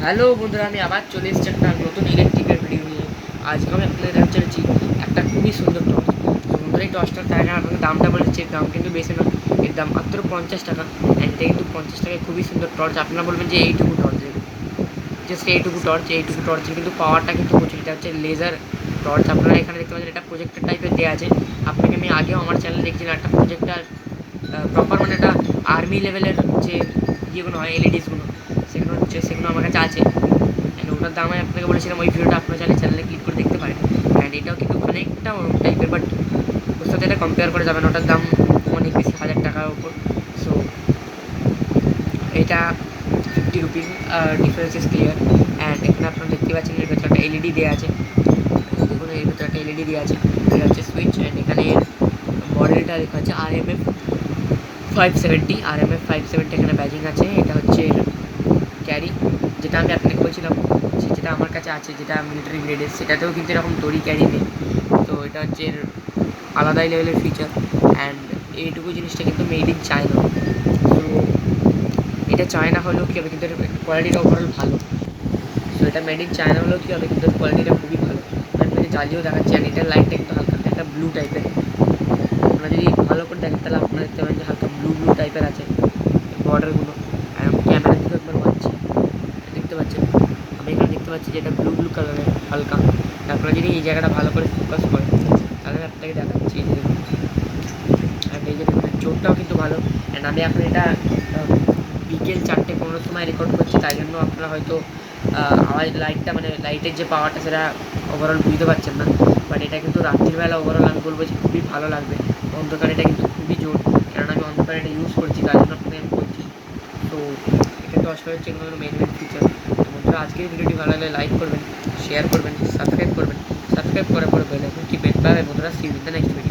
Hello বন্ধুরা, আমি আবার চলে এসেছি একটা নতুন ইলেকট্রিকের ভিডিও নিয়ে। আজকে আমি আপনাদের দেখাতে চলেছি একটা খুবই সুন্দর টর্চ। তো বন্ধুরা, এই টর্চটার তার আপনাকে দামটা বলেছি, এর দাম কিন্তু বেশি না, এর দাম মাত্র 50 টাকা। অ্যান্ড এটা কিন্তু 50 টাকায় খুবই সুন্দর টর্চ। আপনারা বলবেন যে এইটুকু টর্চ, জাস্ট এইটুকু টর্চের কিন্তু পাওয়ারটা কিন্তু প্রচুর। এটা হচ্ছে লেজার টর্চ। আপনারা এখানে দেখতে পাচ্ছেন এটা প্রজেক্টর টাইপের দেওয়া আছে। আপনাকে আমি আগেও আমার চ্যানেলে দেখছিলাম একটা প্রজেক্টার প্রপার, মানে একটা আর্মি লেভেলের যে ইয়েগুলো হয়, এলইডিসগুলো, সেগুলো আমার কাছে আছে। অ্যান্ড ওটার দাম আমি আপনাকে বলেছিলাম, ওই ভিডিওটা আপনার চ্যানেলে ক্লিক করে দেখতে পারেন। অ্যান্ড এটাও কিন্তু অনেকটা ওরকম টাইপের, বাট ওর সাথে এটা কম্পেয়ার করা যাবে না, ওটার দাম অনেক বেশি, 1000 টাকার ওপর। সো এটা 50 rupees, difference is clear. And এখানে আপনারা দেখতে পাচ্ছেন এর ভেতরে একটা এলইডি দেওয়া আছে। দেখুন, এর ভেতরে একটা এলইডি দেওয়া আছে, এটা হচ্ছে সুইচ। অ্যান্ড এখানে মডেলটা লেখা আছে RMF 570, RMF 570 এখানে ব্যাজিং আছে। এটা হচ্ছে ক্যারি, যেটা আমি আপনাকে বলছিলাম, যেটা আমার কাছে আছে, যেটা মিলিটারি গ্রেডের, সেটাতেও কিন্তু এরকম দড়ি ক্যারি নেই। তো এটা হচ্ছে এর আলাদাই লেভেলের ফিচার। অ্যান্ড এইটুকু জিনিসটা কিন্তু মেড ইন চায়না। তো এটা চায়না হলেও কী হবে, কিন্তু এর কোয়ালিটিটা ওভারঅল ভালো। সো এটা মেড ইন চায়না হলেও কী হবে, কিন্তু এর কোয়ালিটিটা খুবই ভালো। আমি আপনাকে জ্বালিয়েও দেখাচ্ছি। অ্যান্ড এটার লাইটটা কিন্তু হালকা একটা ব্লু টাইপের। আপনারা যদি ভালো করে দেখেন তাহলে আপনারা দেখতে পাবেন যে হালকা ব্লু ব্লু টাইপের আছে বর্ডারগুলো। আর ক্যামেরার দিকে একবার পাচ্ছি, দেখতে পাচ্ছেন, আমি এখানে দেখতে পাচ্ছি যে এটা ব্লু ব্লু কালারের হালকা। আপনারা যদি এই জায়গাটা ভালো করে ফোকাস করেন তাহলে আমি আপনাকে দেখাচ্ছি। এই যে দেখুন, অ্যান্ড এই যে দেখুন, চোটটাও কিন্তু ভালো। অ্যান্ড আমি এখন এটা বিকেল 4:15 সময় রেকর্ড করছি, তাই জন্য আপনারা হয়তো আমার লাইটটা, মানে লাইটের যে পাওয়ারটা, সেটা ওভারঅল বুঝতে পারছেন না। বাট এটা কিন্তু রাত্রিবেলা ওভারঅল আমি বলবো যে খুবই ভালো লাগবে। অন্ধকারে এটা কিন্তু খুবই জোর, কারণ আমি অন্ধকারে এটা ইউজ করছি, তার জন্য আপনাকে আমি বলছি। তো এটা তো আসলে হচ্ছে এগুলো মেন ফিচার। তো বন্ধুরা, আজকের ভিডিওটি ভালো লাগলে লাইক করবেন, শেয়ার করবেন, সাবস্ক্রাইব করার পরে বেল আইকন টিপবেন। বাই বাই বন্ধুরা, see you in the next video.